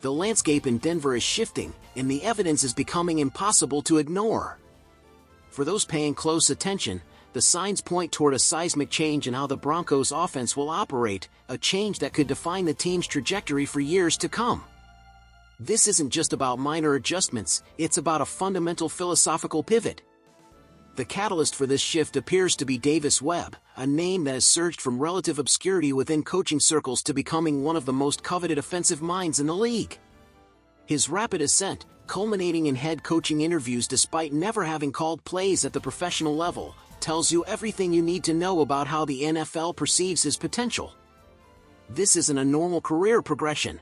The landscape in Denver is shifting, and the evidence is becoming impossible to ignore. For those paying close attention, the signs point toward a seismic change in how the Broncos' offense will operate, a change that could define the team's trajectory for years to come. This isn't just about minor adjustments, it's about a fundamental philosophical pivot. The catalyst for this shift appears to be Webb, a name that has surged from relative obscurity within coaching circles to becoming one of the most coveted offensive minds in the league. His rapid ascent, culminating in head coaching interviews despite never having called plays at the professional level, tells you everything you need to know about how the NFL perceives his potential. This isn't a normal career progression.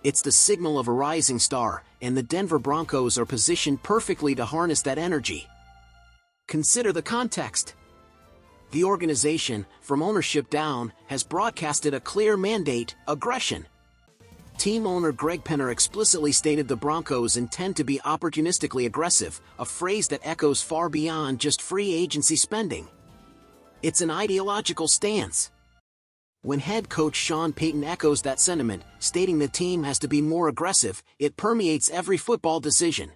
It's the signal of a rising star, and the Denver Broncos are positioned perfectly to harness that energy. Consider the context. The organization, from ownership down, has broadcasted a clear mandate: aggression. Team owner Greg Penner explicitly stated the Broncos intend to be opportunistically aggressive, a phrase that echoes far beyond just free agency spending. It's an ideological stance. When head coach Sean Payton echoes that sentiment, stating the team has to be more aggressive, it permeates every football decision.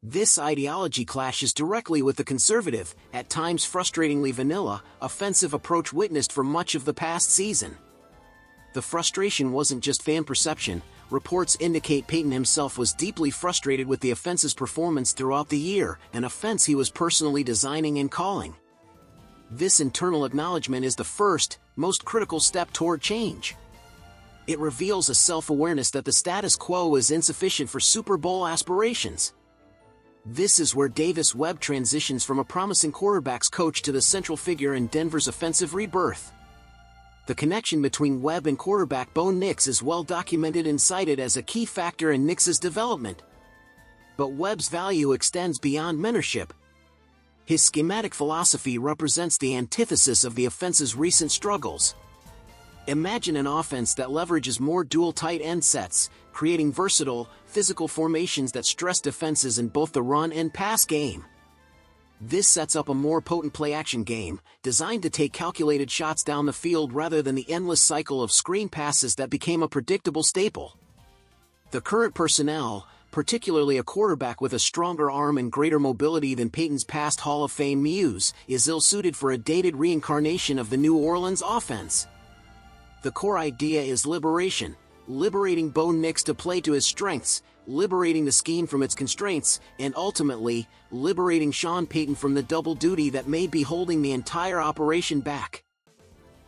This ideology clashes directly with the conservative, at times frustratingly vanilla, offensive approach witnessed for much of the past season. The frustration wasn't just fan perception. Reports indicate Payton himself was deeply frustrated with the offense's performance throughout the year, an offense he was personally designing and calling. This internal acknowledgement is the first, most critical step toward change. It reveals a self-awareness that the status quo is insufficient for Super Bowl aspirations. This is where Webb transitions from a promising quarterback's coach to the central figure in Denver's offensive rebirth. The connection between Webb and quarterback Bo Nix is well documented and cited as a key factor in Nix's development. But Webb's value extends beyond mentorship. His schematic philosophy represents the antithesis of the offense's recent struggles. Imagine an offense that leverages more dual tight end sets, creating versatile, physical formations that stress defenses in both the run and pass game. This sets up a more potent play-action game, designed to take calculated shots down the field rather than the endless cycle of screen passes that became a predictable staple. The current personnel, particularly a quarterback with a stronger arm and greater mobility than Payton's past Hall of Fame muse, is ill-suited for a dated reincarnation of the New Orleans offense. The core idea is liberation, liberating Bo Nix to play to his strengths, liberating the scheme from its constraints, and ultimately, liberating Sean Payton from the double duty that may be holding the entire operation back.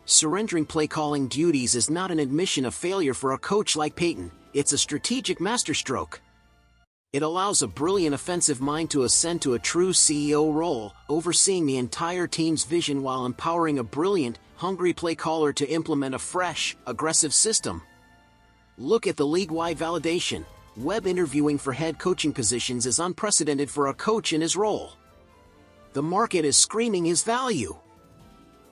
Surrendering play-calling duties is not an admission of failure for a coach like Payton, it's a strategic masterstroke. It allows a brilliant offensive mind to ascend to a true CEO role, overseeing the entire team's vision while empowering a brilliant, hungry play caller to implement a fresh, aggressive system. Look at the league-wide validation. Webb interviewing for head coaching positions is unprecedented for a coach in his role. The market is screaming his value.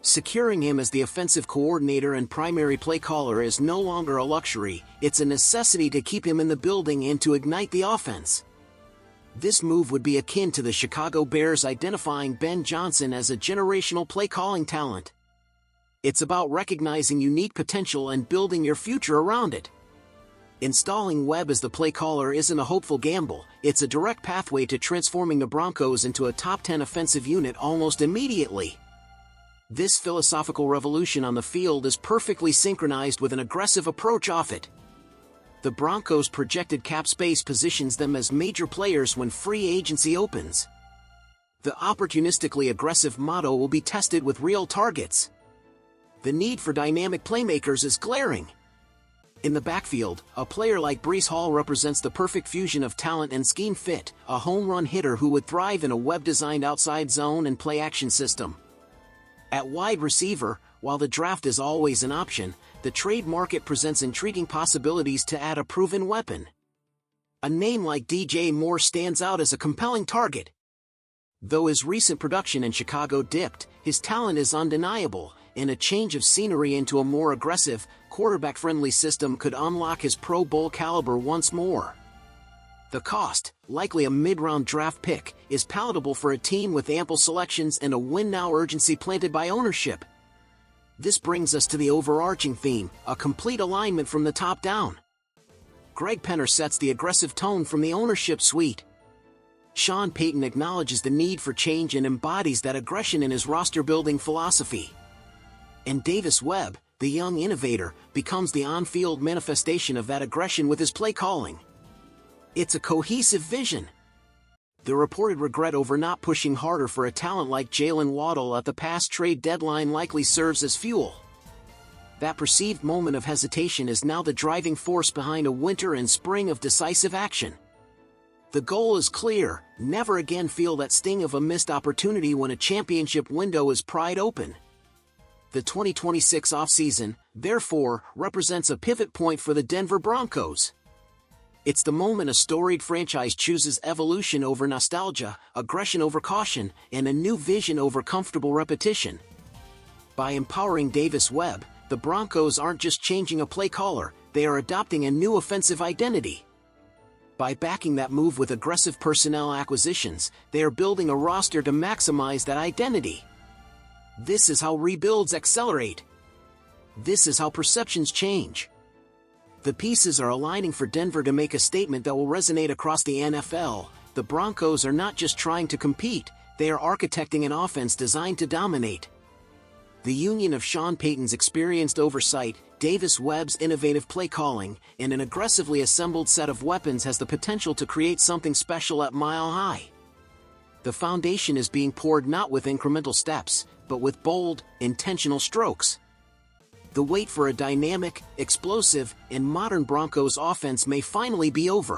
Securing him as the offensive coordinator and primary play caller is no longer a luxury, it's a necessity to keep him in the building and to ignite the offense. This move would be akin to the Chicago Bears identifying Ben Johnson as a generational play-calling talent. It's about recognizing unique potential and building your future around it. Installing Webb as the play caller isn't a hopeful gamble, it's a direct pathway to transforming the Broncos into a top 10 offensive unit almost immediately. This philosophical revolution on the field is perfectly synchronized with an aggressive approach off it. The Broncos' projected cap space positions them as major players when free agency opens. The opportunistically aggressive motto will be tested with real targets. The need for dynamic playmakers is glaring. In the backfield, a player like Breece Hall represents the perfect fusion of talent and scheme fit, a home run hitter who would thrive in a Webb-designed outside zone and play-action system. At wide receiver, while the draft is always an option, the trade market presents intriguing possibilities to add a proven weapon. A name like DJ Moore stands out as a compelling target. Though his recent production in Chicago dipped, his talent is undeniable, and a change of scenery into a more aggressive, quarterback-friendly system could unlock his Pro Bowl caliber once more. The cost, likely a mid-round draft pick, is palatable for a team with ample selections and a win-now urgency planted by ownership. This brings us to the overarching theme, a complete alignment from the top down. Greg Penner sets the aggressive tone from the ownership suite. Sean Payton acknowledges the need for change and embodies that aggression in his roster-building philosophy. And Davis Webb, the young innovator, becomes the on-field manifestation of that aggression with his play calling. It's a cohesive vision. The reported regret over not pushing harder for a talent like Jalen Waddle at the past trade deadline likely serves as fuel. That perceived moment of hesitation is now the driving force behind a winter and spring of decisive action. The goal is clear: never again feel that sting of a missed opportunity when a championship window is pried open. The 2026 offseason, therefore, represents a pivot point for the Denver Broncos. It's the moment a storied franchise chooses evolution over nostalgia, aggression over caution, and a new vision over comfortable repetition. By empowering Davis Webb, the Broncos aren't just changing a play caller, they are adopting a new offensive identity. By backing that move with aggressive personnel acquisitions, they are building a roster to maximize that identity. This is how rebuilds accelerate. This is how perceptions change. The pieces are aligning for Denver to make a statement that will resonate across the NFL. The Broncos are not just trying to compete, they are architecting an offense designed to dominate. The union of Sean Payton's experienced oversight, Davis Webb's innovative play calling, and an aggressively assembled set of weapons has the potential to create something special at Mile High. The foundation is being poured not with incremental steps, but with bold, intentional strokes. The wait for a dynamic, explosive, and modern Broncos offense may finally be over.